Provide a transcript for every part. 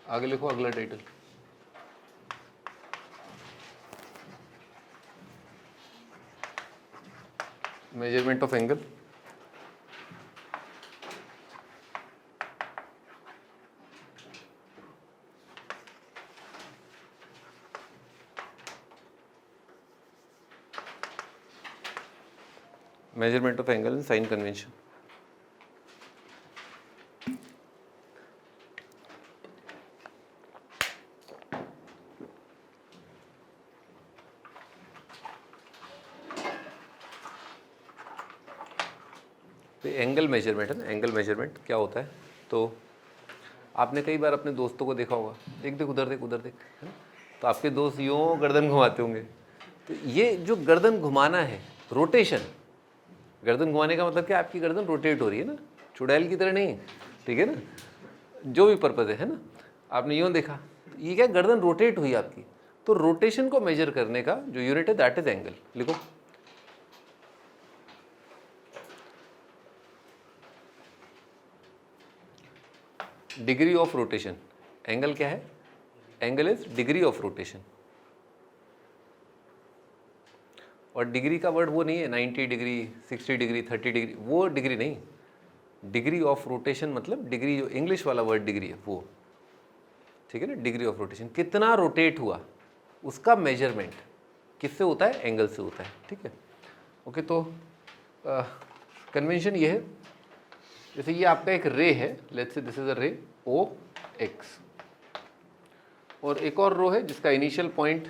आगे लिखो अगला title. Measurement of angle. Measurement of angle in sign convention. Angle measurement है ना, एंगल मेजरमेंट क्या होता है, तो आपने कई बार अपने दोस्तों को देखा होगा, एक देख उधर देख उधर देख, है ना, तो आपके दोस्त यूँ गर्दन घुमाते होंगे। तो ये जो गर्दन घुमाना है, रोटेशन, गर्दन घुमाने का मतलब क्या, आपकी गर्दन रोटेट हो रही है ना, चुड़ैल की तरह नहीं, ठीक है ना, जो भी पर्पज़ है ना, आपने यूँ देखा, ये क्या गर्दन रोटेट हुई आपकी, तो रोटेशन को मेजर करने का जो यूनिट है दैट इज एंगल। लिखो डिग्री ऑफ रोटेशन। एंगल क्या है, angle is degree of rotation. और डिग्री का वर्ड वो नहीं है 90 डिग्री 60 डिग्री 30 डिग्री, वो डिग्री नहीं, डिग्री ऑफ रोटेशन मतलब डिग्री, जो इंग्लिश वाला वर्ड डिग्री है वो, ठीक है ना, डिग्री ऑफ रोटेशन, कितना रोटेट हुआ उसका मेजरमेंट किससे होता है, एंगल से होता है, ठीक है। ओके, तो कन्वेंशन ये है, जैसे ये आपका एक रे है, let's say this is a रे ओ एक्स, और एक और रो है जिसका इनिशियल पॉइंट,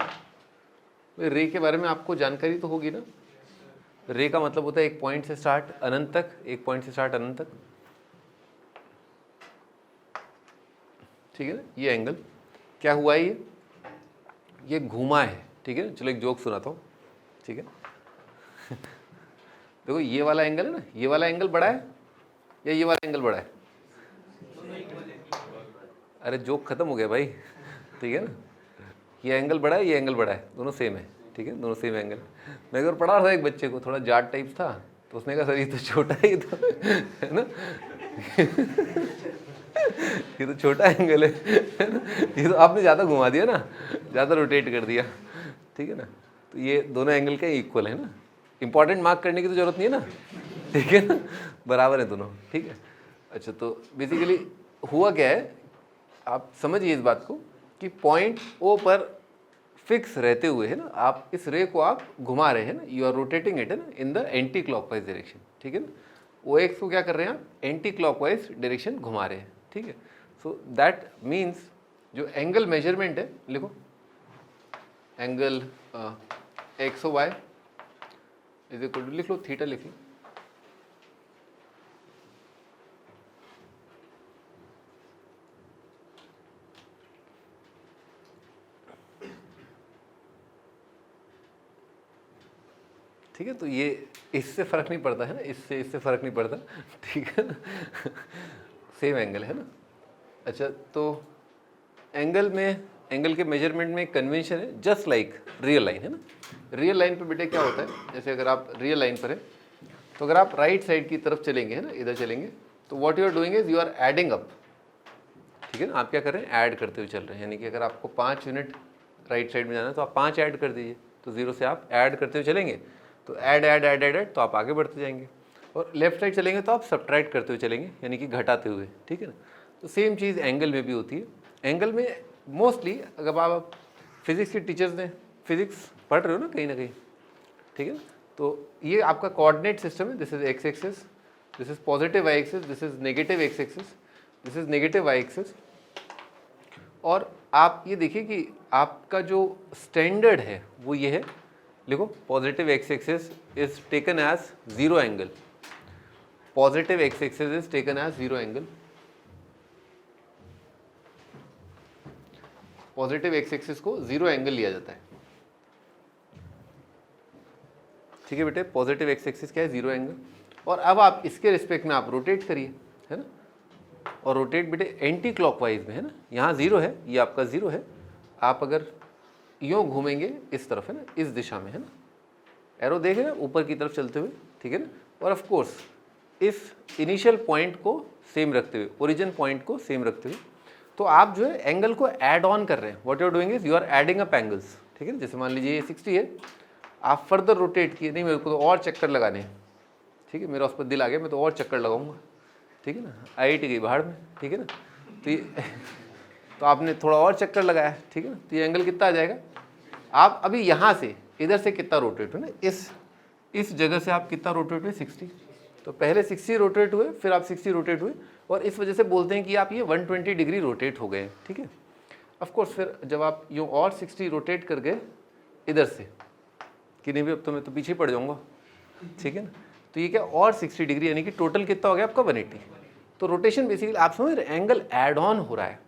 रे के बारे में आपको जानकारी तो होगी ना, रे का मतलब होता है एक पॉइंट से स्टार्ट अनंत तक, एक पॉइंट से स्टार्ट अनंत तक, ठीक है ना। ये एंगल क्या हुआ है, ये घूमा है, ठीक है। चलो एक जोक सुनाता हूँ, ठीक है। देखो ये वाला एंगल है ना, ये वाला एंगल बड़ा है या ये वाला एंगल बड़ा है, अरे जोक खत्म हो गया भाई, ठीक है ना। ये एंगल बड़ा है, ये एंगल बड़ा है, दोनों सेम है, ठीक है, दोनों सेम एंगल। मैं एक बार पढ़ा था एक बच्चे को, थोड़ा जाट टाइप था, तो उसने कहा सर ये तो छोटा है, ये तो है ना, ये तो छोटा एंगल है ना, ये तो आपने ज़्यादा घुमा दिया ना, ज़्यादा रोटेट कर दिया, ठीक है ना। तो ये दोनों एंगल के इक्वल है ना, इंपॉर्टेंट मार्क करने की तो जरूरत नहीं है ना, ठीक है ना, बराबर है दोनों, ठीक है। अच्छा, तो बेसिकली हुआ क्या है, आप समझिए इस बात को कि पॉइंट ओ पर फिक्स रहते हुए है ना, आप इस रे को आप घुमा रहे हैं ना, यू आर रोटेटिंग इट है ना in the anti clockwise direction, ठीक है ना। ओ एक्स को क्या कर रहे हैं आप, एंटी क्लॉकवाइज डायरेक्शन घुमा रहे हैं, ठीक है। सो दैट मीन्स जो एंगल मेजरमेंट है, लिखो angle X O Y is equal to, लिख लो थीटा, लिख लो, ठीक है। तो ये इससे फ़र्क नहीं पड़ता है ना, इससे फ़र्क नहीं पड़ता, ठीक है ना, सेम एंगल है ना। अच्छा, तो एंगल में, एंगल के मेजरमेंट में कन्वेंशन है जस्ट लाइक रियल लाइन, है ना। रियल लाइन पे बेटे क्या होता है, जैसे अगर आप रियल लाइन पर है, तो अगर आप राइट साइड की तरफ चलेंगे, है ना, इधर चलेंगे, तो what you are doing is you are adding up, ठीक है ना, आप क्या कर रहे हैं, ऐड करते हुए चल रहे हैं, यानी कि अगर आपको 5 यूनिट राइट साइड में जाना है तो आप 5 ऐड कर दीजिए, तो 0 से आप ऐड करते हुए चलेंगे, तो add add add add add, तो आप आगे बढ़ते जाएंगे, और लेफ्ट साइड चलेंगे तो आप सब्ट्रैक्ट करते हुए चलेंगे, यानी कि घटाते हुए, ठीक है ना। तो सेम चीज़ एंगल में भी होती है। एंगल में मोस्टली अगर आप फिजिक्स के टीचर्स ने, फिजिक्स पढ़ रहे हो ना कहीं ना कहीं, ठीक है ना, तो ये आपका कोऑर्डिनेट सिस्टम है, this is X axis, this is positive Y axis, this is negative X axis, this is negative Y axis. और आप ये देखिए कि आपका जो स्टैंडर्ड है वो ये है, लिखो positive X axis is taken as 0 angle, positive X axis is taken as 0 angle, positive X axis को 0 एंगल लिया जाता है, ठीक है बेटे, पॉजिटिव एक्स एक्सिस क्या है, 0 एंगल। और अब आप इसके रिस्पेक्ट में आप रोटेट करिए, है ना, और रोटेट बेटे एंटी क्लॉकवाइज में, है ना, यहाँ 0 है, ये आपका 0 है, आप अगर यूँ घूमेंगे इस तरफ, है ना, इस दिशा में, है ना, एरो देख रहे हैं ऊपर की तरफ चलते हुए, ठीक है ना। और ऑफ कोर्स इस इनिशियल पॉइंट को सेम रखते हुए, ओरिजिन पॉइंट को सेम रखते हुए, तो आप जो है एंगल को ऐड ऑन कर रहे हैं, what you are doing is you are adding up angles, ठीक है ना। जैसे मान लीजिए ये 60 है, आप फर्दर रोटेट किए, नहीं मेरे को तो और चक्कर लगाने हैं, ठीक है, मेरा उस पर दिल आ गया, मैं तो और चक्कर लगाऊंगा, ठीक है ना, IIT गई बाहर में, ठीक है ना। तो ये तो आपने थोड़ा और चक्कर लगाया, ठीक है ना, तो ये एंगल कितना आ जाएगा। आप अभी यहाँ से इधर से कितना रोटेट हुए ना, इस जगह से आप कितना रोटेट हुए 60, तो पहले 60 रोटेट हुए, फिर आप 60 रोटेट हुए, और इस वजह से बोलते हैं कि आप ये 120 डिग्री रोटेट हो गए, ठीक है। ऑफ कोर्स फिर जब आप यूँ और 60 रोटेट कर गए इधर से कि नहीं भी अब तो मैं तो पीछे पड़ जाऊँगा, ठीक है ना, तो ये क्या और 60 डिग्री, यानी कि टोटल कितना हो गया आपका 180। तो रोटेशन बेसिकली आप समझ रहे, एंगल ऐड ऑन हो रहा है,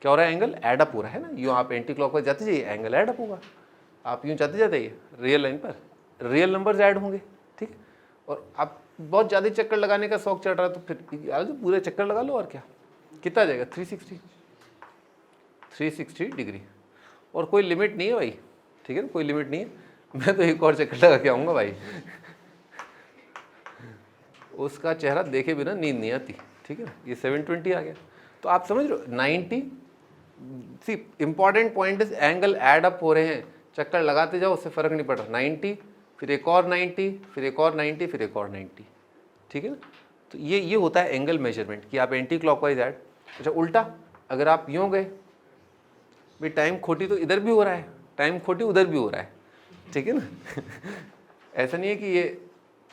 क्या हो रहा है, एंगल ऐड अप हो रहा है ना। यूँ आप एंटी क्लॉकवाइज जाते जाइए, एंगल ऐड अप होगा, आप यूँ जाते जाते रियल लाइन पर रियल नंबर्स ऐड होंगे, ठीक है। और आप बहुत ज़्यादा चक्कर लगाने का शौक चढ़ रहा है तो फिर यार पूरे चक्कर लगा लो, और क्या कितना आ जाएगा 360 डिग्री, और कोई लिमिट नहीं है भाई, ठीक है ना, कोई लिमिट नहीं है। मैं तो एक और चक्कर लगा के आऊँगा भाई, उसका चेहरा देखे बिना नींद नहीं आती, ठीक है ना। ये 720 आ गया, तो आप समझ रहे हो 90। See important point is angle add up हो रहे हैं, चक्कर लगाते जाओ, उससे फ़र्क नहीं पड़ रहा। 90, फिर एक और 90, फिर एक और 90, फिर एक और 90, ठीक है ना। तो ये होता है एंगल मेजरमेंट कि आप एंटी क्लॉकवाइज ऐड। अच्छा उल्टा, अगर आप यूँ गए भाई, टाइम खोटी तो इधर भी हो रहा है, टाइम खोटी उधर भी हो रहा है, ठीक है ना। ऐसा नहीं है कि ये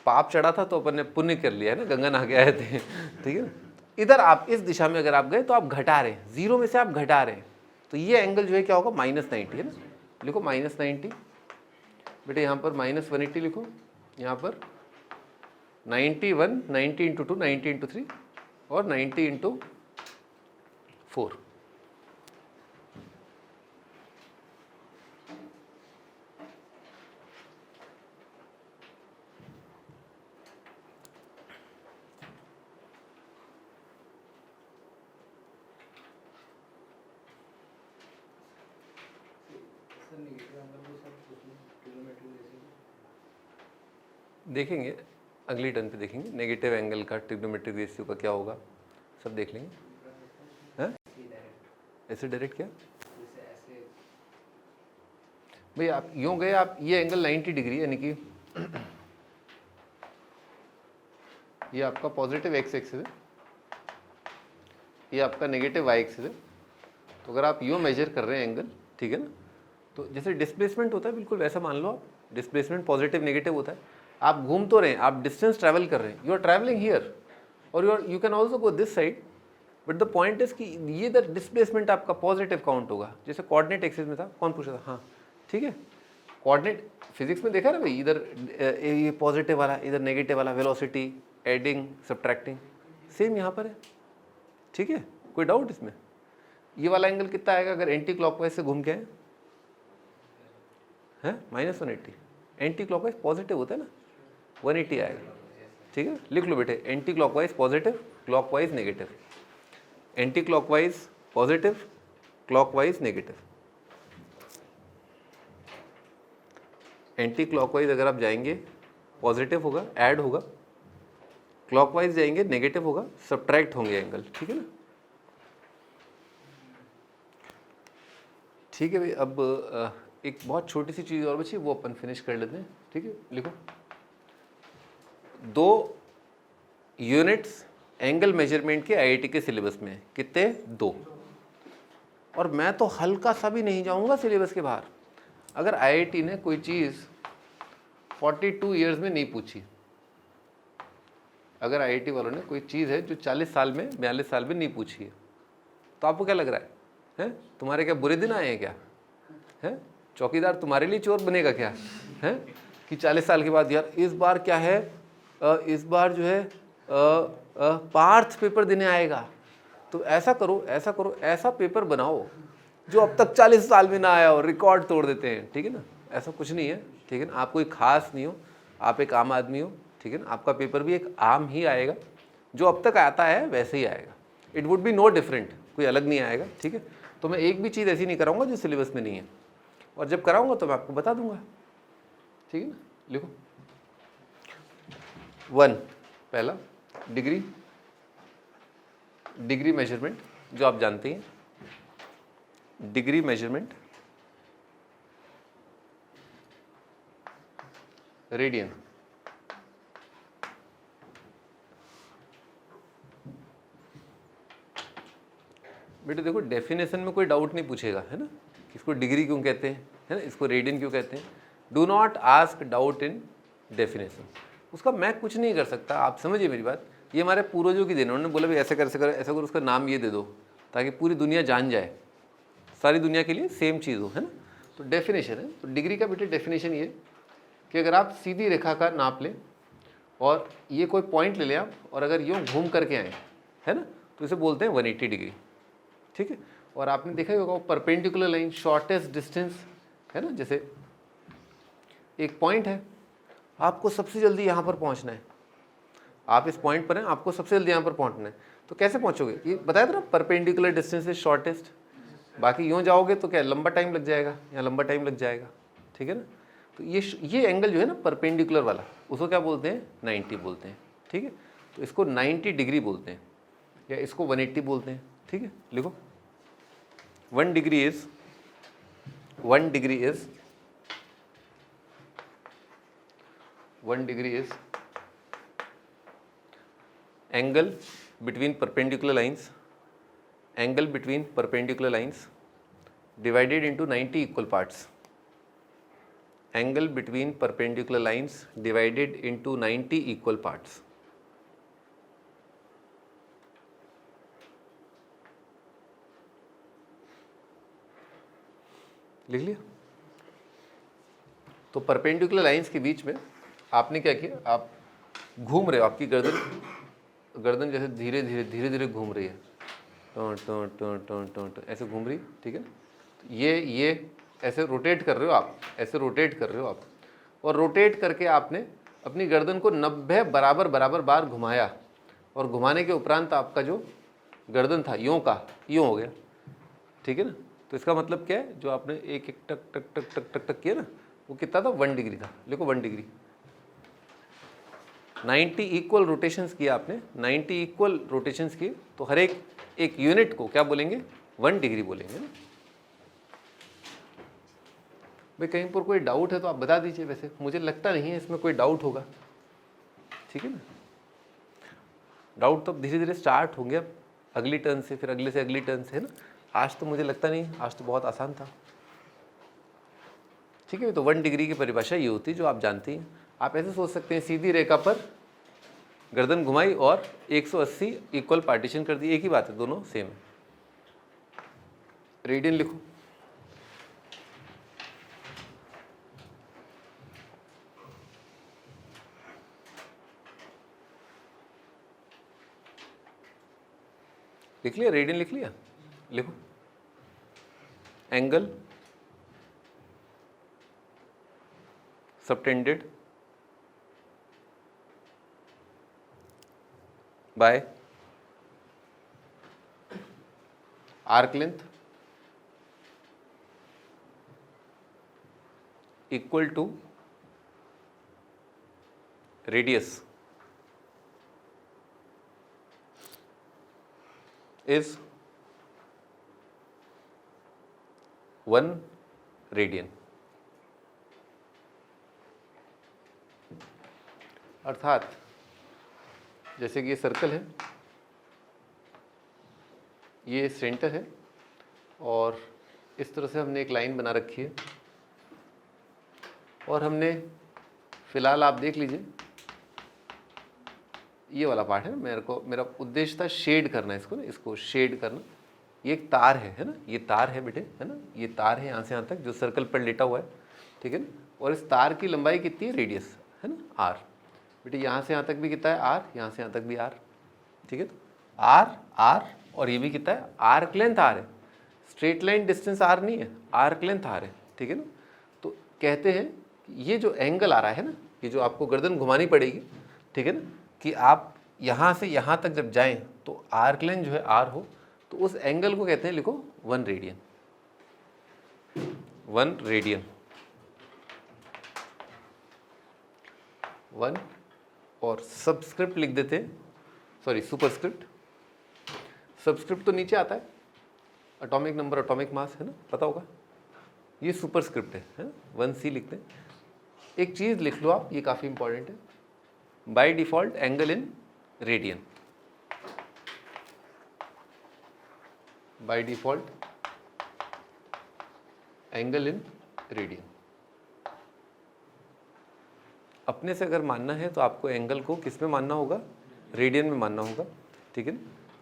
पाप चढ़ा था तो अपन ने पुण्य कर लिया है ना, गंगा नहा के आए थे, ठीक है ना। इधर आप इस दिशा में अगर आप गए तो आप घटा रहे हैं, 0 में से आप घटा रहे हैं, तो ये एंगल जो है क्या होगा -90 है ना। लिखो -90, बेटे यहाँ पर -180 लिखो, यहाँ पर 91, 90 × 2, 90 × 3 और 90 × 4। देखेंगे अगली टर्न पे, देखेंगे नेगेटिव एंगल का ट्रिग्नोमेट्रिक रेशियो का क्या होगा, सब देख लेंगे। हैं ऐसे डायरेक्ट क्या भाई, आप यूँ गए, आप ये एंगल 90 डिग्री यानी कि ये आपका पॉजिटिव x एक्सिस है, ये आपका नेगेटिव y एक्सिस है। तो अगर आप यूँ मेजर कर रहे हैं एंगल, ठीक है ना, तो जैसे डिस्प्लेसमेंट होता है बिल्कुल वैसा मान लो आप, डिस्प्लेसमेंट पॉजिटिव नेगेटिव होता है। आप घूम तो रहे हैं, आप डिस्टेंस ट्रैवल कर रहे हैं, यू आर ट्रैवलिंग हियर और you can also go this side, but the point is कि ये द डिस्प्लेसमेंट आपका पॉजिटिव काउंट होगा। जैसे कोऑर्डिनेट एक्सिस में था, कौन पूछा था, हाँ ठीक है, कोऑर्डिनेट फिजिक्स में देखा ना भाई, इधर ये पॉजिटिव वाला, इधर नेगेटिव वाला, वेलोसिटी एडिंग सब्ट्रैक्टिंग, सेम यहाँ पर है, ठीक है, कोई डाउट इसमें। ये वाला एंगल कितना आएगा अगर एंटी क्लॉकवाइज से घूम के आए हैं, -180। एंटी क्लॉकवाइज पॉजिटिव होता है ना, 180 आएगा, ठीक है। लिख लो बेटे, anti clockwise positive, clockwise negative, anti clockwise positive, clockwise negative. Anti clockwise अगर आप जाएंगे पॉजिटिव होगा, ऐड होगा, क्लॉकवाइज जाएंगे नेगेटिव होगा, सब्ट्रैक्ट होंगे एंगल, ठीक है ना। ठीक है भाई, अब एक बहुत छोटी सी चीज़ और बची, वो अपन फिनिश कर लेते हैं, ठीक है। लिखो 2 यूनिट्स एंगल मेजरमेंट के IIT के सिलेबस में, कितने 2, और मैं तो हल्का सा भी नहीं जाऊंगा सिलेबस के बाहर। अगर IIT ने कोई चीज़ 42 ईयर्स में नहीं पूछी, अगर IIT वालों ने कोई चीज़ है जो 40 साल में 42 साल में नहीं पूछी है, तो आपको क्या लग रहा है? तुम्हारे क्या बुरे दिन आए हैं क्या? हैं चौकीदार तुम्हारे लिए चोर बनेगा क्या? हैं कि 40 साल के बाद यार इस बार क्या है, इस बार जो है पार्थ पेपर देने आएगा, तो ऐसा करो ऐसा करो, ऐसा पेपर बनाओ जो अब तक 40 साल में ना आया हो, रिकॉर्ड तोड़ देते हैं, ठीक है ना। ऐसा कुछ नहीं है, ठीक है ना, आप कोई खास नहीं हो, आप एक आम आदमी हो, ठीक है ना। आपका पेपर भी एक आम ही आएगा, जो अब तक आता है वैसे ही आएगा, it would be no different, कोई अलग नहीं आएगा, ठीक है। तो मैं एक भी चीज़ ऐसी नहीं कराऊंगा जो सिलेबस में नहीं है, और जब कराऊंगा तो मैं आपको बता दूंगा, ठीक है ना। लिखो 1 पहला डिग्री मेजरमेंट जो आप जानते हैं, डिग्री मेजरमेंट रेडियन। बेटे देखो डेफिनेशन में कोई डाउट नहीं पूछेगा, है ना, इसको डिग्री क्यों कहते हैं, है ना, इसको रेडियन क्यों कहते हैं। Do not ask doubt in definition, उसका मैं कुछ नहीं कर सकता। आप समझिए मेरी बात, ये हमारे पूर्वजों की देन, उन्होंने बोला भाई ऐसे कर, ऐसे कर, ऐसा कर, उसका नाम ये दे दो ताकि पूरी दुनिया जान जाए, सारी दुनिया के लिए सेम चीज़ हो, है ना। तो डेफिनेशन है, तो डिग्री का बेटे डेफिनेशन ये कि अगर आप सीधी रेखा का नाप लें और ये कोई पॉइंट ले लें आप, और अगर यूँ घूम करके आएँ, है ना, तो इसे बोलते हैं 180 डिग्री, ठीक है। और आपने देखा ही होगा वो परपेंडिकुलर लाइन, शॉर्टेस्ट डिस्टेंस, है ना, जैसे एक पॉइंट है, आपको सबसे जल्दी यहाँ पर पहुँचना है, आप इस पॉइंट पर हैं, आपको सबसे जल्दी यहाँ पर पहुँचना है, तो कैसे पहुँचोगे, ये बताया था ना, परपेंडिकुलर डिस्टेंस इज शॉर्टेस्ट। बाकी यूँ जाओगे तो क्या लंबा टाइम लग जाएगा, यहाँ लंबा टाइम लग जाएगा, ठीक है ना। तो ये एंगल जो है ना परपेंडिकुलर वाला, उसको क्या बोलते हैं, 90 बोलते हैं, ठीक है। तो इसको 90 डिग्री बोलते हैं, या इसको 180 बोलते हैं, ठीक है। लिखो 1 degree is angle between perpendicular lines divided into 90 equal parts. Angle between perpendicular lines divided into 90 equal parts. लिख लिया। तो परपेंडिकुलर लाइंस के बीच में आपने क्या किया, आप घूम रहे हो, आपकी गर्दन जैसे धीरे धीरे घूम रही है, टों ऐसे घूम रही, ठीक है। ये ऐसे रोटेट कर रहे हो आप, ऐसे रोटेट कर रहे हो आप, और रोटेट करके आपने अपनी गर्दन को 90 बराबर बार घुमाया, और घुमाने के उपरांत आपका जो गर्दन था यूँ का यूँ हो गया, ठीक है ना। तो इसका मतलब क्या है, जो आपने एक एक टक टक टक टक टक टक किया ना, वो कितना था, 1 डिग्री था। लिखो 1 डिग्री। 90 इक्वल रोटेशंस किया आपने, 90 इक्वल रोटेशंस किए, तो हर एक यूनिट को क्या बोलेंगे, 1 डिग्री बोलेंगे ना। भाई कहीं पर कोई डाउट है तो आप बता दीजिए, वैसे मुझे लगता नहीं है इसमें कोई डाउट होगा, ठीक है ना। डाउट तो धीरे धीरे स्टार्ट होंगे अब अगली टर्न से, फिर अगले से अगली टर्न से, है ना। आज तो मुझे लगता नहीं, आज तो बहुत आसान था, ठीक है। तो 1 डिग्री की परिभाषा ये होती है जो आप जानती हैं। आप ऐसे सोच सकते हैं, सीधी रेखा पर गर्दन घुमाई और 180 इक्वल पार्टीशन कर दी, एक ही बात है, दोनों सेम है। रेडियन लिखो। लिख लिया, रेडियन लिख लिया, लिखो। Angle subtended by arc length equal to radius is 1 radian. अर्थात जैसे कि ये सर्कल है, ये सेंटर है, और इस तरह से हमने एक लाइन बना रखी है, और हमने फिलहाल आप देख लीजिए ये वाला पार्ट है, मेरा उद्देश्य था शेड करना इसको ना, इसको शेड करना। ये एक तार है ना, ये तार है बेटे, है ना, ये तार है यहाँ से यहाँ तक जो सर्कल पर लेटा हुआ है, ठीक है ना। और इस तार की लंबाई कितनी है, रेडियस, है ना, आर। बेटे यहाँ से यहाँ तक भी कितना है, आर, यहाँ से यहाँ तक भी आर, ठीक है। तो आर, और ये भी कितना है, आर्क लेंथ आर है, स्ट्रेट लाइन डिस्टेंस आर नहीं है, आर्क लेंथ आर है, ठीक है ना। तो कहते हैं कि ये जो एंगल आ रहा है ना, ये जो आपको गर्दन घुमानी पड़ेगी, ठीक है ना, कि आप यहाँ से यहाँ तक जब जाएं तो आर्क लेंथ जो है आर हो, तो उस एंगल को कहते हैं, लिखो 1 रेडियन। 1 रेडियन, 1, और सबस्क्रिप्ट लिख देते हैं, सॉरी सुपरस्क्रिप्ट। सबस्क्रिप्ट तो नीचे आता है, एटॉमिक नंबर, एटॉमिक मास है ना, पता होगा, ये सुपरस्क्रिप्ट है ना, 1c लिखते हैं। एक चीज़ लिख लो आप, ये काफ़ी इंपॉर्टेंट है, by default angle in radian, by default angle in radian. अपने से अगर मानना है तो आपको एंगल को किस में मानना होगा, रेडियन में मानना होगा, ठीक है ना।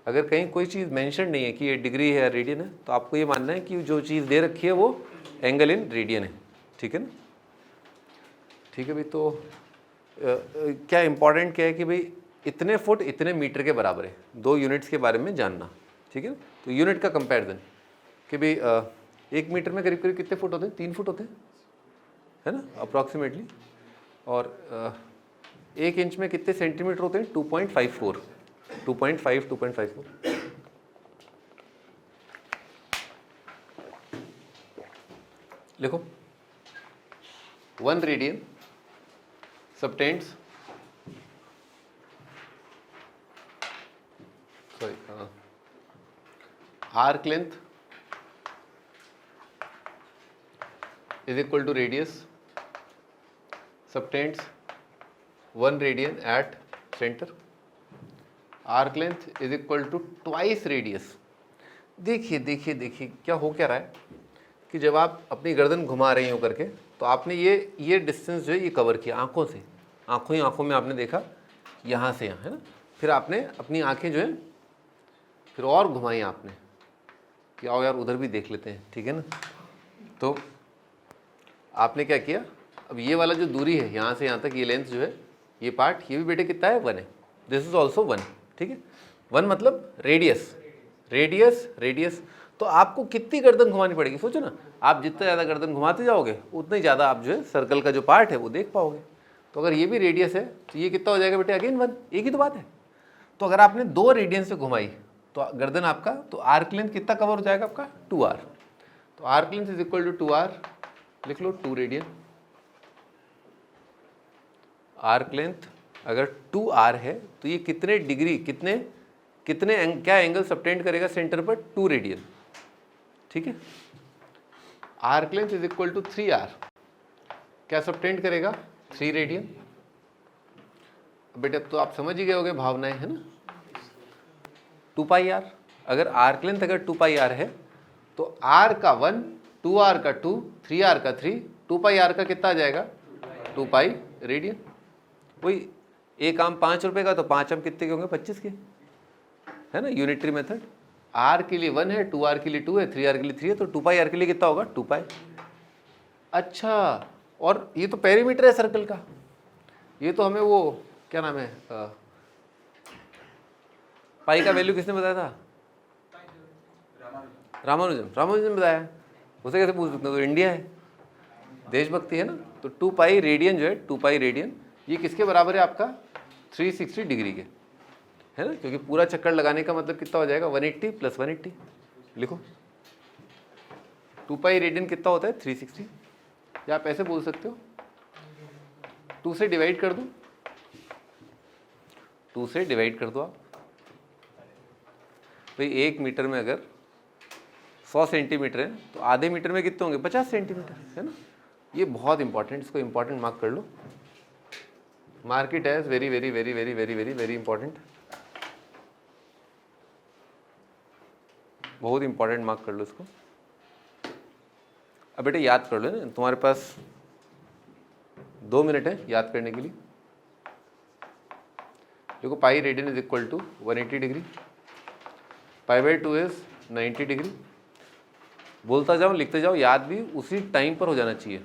अगर कहीं कोई चीज़ मेंशन नहीं है कि ये डिग्री है या रेडियन है, तो आपको ये मानना है कि जो चीज़ दे रखी है वो एंगल इन रेडियन है, ठीक है ना। ठीक है भाई, तो क्या इंपॉर्टेंट क्या है कि भाई इतने फुट इतने मीटर के बराबर है, 2 यूनिट्स के बारे में जानना, ठीक है ना। तो यूनिट का कंपैरिजन कि भाई 1 मीटर में करीब करीब कितने फुट होते हैं, 3 फुट होते हैं, है ना अप्रॉक्सीमेटली। और 1 इंच में कितने सेंटीमीटर होते हैं, 2.54, 2.54। लिखो 1 radian subtends, sorry, arc length is equal to radius subtends 1 radian at center, arc length is equal to twice radius। देखिए देखिए देखिए क्या हो क्या रहा है कि जब आप अपनी गर्दन घुमा रही हो करके, तो आपने ये डिस्टेंस जो है ये कवर किया आंखों से, आंखों ही आंखों में आपने देखा यहाँ से यहाँ, है ना। फिर आपने अपनी आंखें जो है फिर और घुमाई आपने कि आओ यार उधर भी देख लेते हैं, ठीक है ना। तो आपने क्या किया, अब ये वाला जो दूरी है यहाँ से यहाँ तक, ये लेंथ जो है, ये पार्ट, ये भी बेटे कितना है, 1 है। दिस इज ऑल्सो 1, ठीक है। 1 मतलब रेडियस, रेडियस रेडियस। तो आपको कितनी गर्दन घुमानी पड़ेगी, सोचो ना, आप जितना ज़्यादा गर्दन घुमाते जाओगे उतना ही ज़्यादा आप जो है सर्कल का जो पार्ट है वो देख पाओगे। तो अगर ये भी रेडियस है तो ये कितना हो जाएगा बेटे, अगेन 1, एक ही तो बात है। तो अगर आपने 2 रेडियन से घुमाई तो गर्दन आपका, तो आर्क लेंथ कितना कवर हो जाएगा आपका, 2r। तो arc length is equal to 2r, लिख लो 2 रेडियन। आर्क लेंथ अगर 2r है तो ये कितने डिग्री, कितने क्या एंगल सबटेंड करेगा सेंटर पर, 2 रेडियन, ठीक है। Arc length is equal to 3r, क्या सबटेंड करेगा, 3 रेडियन। बेटे अब तो आप समझ ही गए होगे भावनाएं, है ना। 2 पाई आर, अगर आर्क लेंथ अगर 2 पाई आर है तो r का 1, 2r का 2, 3r का 3, 2 पाई आर का कितना आ जाएगा, 2 पाई रेडियन। वही एक आम 5 रुपए का, तो 5 आम कितने के होंगे, 25 के, है ना, यूनिटरी मेथड। r के लिए 1 है, 2r के लिए 2 है, 3r के लिए 3 है, तो 2 पाई r के लिए कितना होगा, 2 पाई। अच्छा, और ये तो पेरीमीटर है सर्कल का, ये तो हमें वो क्या नाम है, पाई का वैल्यू किसने बताया था, रामानुजन बताया। उसे कैसे पूछ सकते हो, तो इंडिया है, देशभक्ति है ना। तो 2 पाई रेडियन जो है, 2 पाई रेडियन ये किसके बराबर है आपका, 360 डिग्री के, है ना, क्योंकि पूरा चक्कर लगाने का मतलब कितना हो जाएगा, 180 प्लस 180। लिखो 2 पाई रेडियन कितना होता है, 360। या आप ऐसे बोल सकते हो, 2 से डिवाइड कर दो, 2 से डिवाइड कर दो आप। भाई 1 मीटर में अगर 100 सेंटीमीटर है तो आधे मीटर में कितने होंगे, 50 सेंटीमीटर, है ना। ये बहुत इंपॉर्टेंट, इसको इंपॉर्टेंट मार्क कर लो, mark it as very very very very very very very important, बहुत इंपॉर्टेंट मार्क कर लो इसको। अब बेटे याद कर लो ना, तुम्हारे पास 2 मिनट है याद करने के लिए। देखो pi radian is equal to 180 degree, pi by 2 is 90 degree. बोलता जाओ लिखते जाओ, याद भी उसी टाइम पर हो जाना चाहिए।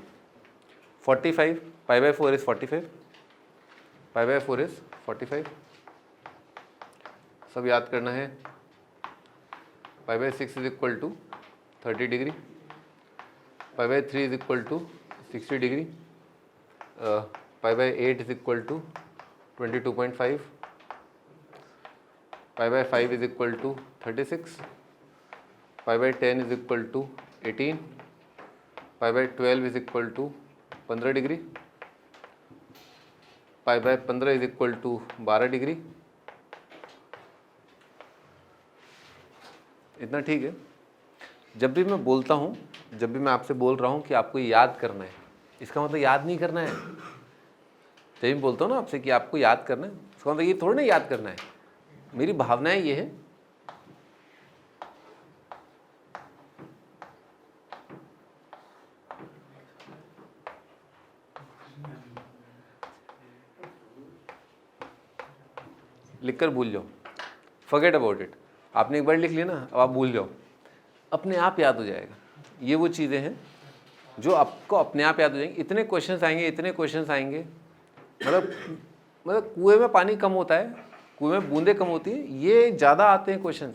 45, pi by 4 is 45, pi by 4 is 45, सब याद करना है। Pi by 6 is equal to 30 degree, pi by 3 is equal to 60 degree, pi by 8 is equal to 22.5, pi by 5 is equal to 36, pi by 10 is equal to 18, pi by 12 is equal to 15 degree, pi by 15 is equal to 12 degree. इतना ठीक है। जब भी मैं बोलता हूँ, जब भी मैं आपसे बोल रहा हूँ कि आपको ये याद करना है, इसका मतलब याद नहीं करना है। जब मैं बोलता हूँ ना आपसे कि आपको याद करना है, इसका मतलब ये थोड़ी ना याद करना है। मेरी भावनाएं ये है, लिखकर भूल जाओ, फॉरगेट अबाउट इट। आपने एक बार लिख लिया ना, अब आप भूल जाओ, अपने आप याद हो जाएगा। ये वो चीज़ें हैं जो आपको अपने आप याद हो जाएंगी। इतने क्वेश्चंस आएंगे, इतने क्वेश्चंस आएंगे, मतलब कुएं में पानी कम होता है, कुएं में बूंदें कम होती हैं, ये ज़्यादा आते हैं क्वेश्चंस,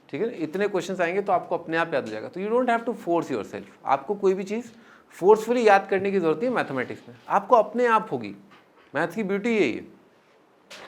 ठीक है ना। इतने क्वेश्चंस आएंगे तो आपको अपने आप याद हो जाएगा। तो you don't have to force yourself. आपको कोई भी चीज़ फोर्सफुली याद करने की जरूरत नहीं है मैथमेटिक्स में, आपको अपने आप होगी। मैथ्स की ब्यूटी यही है।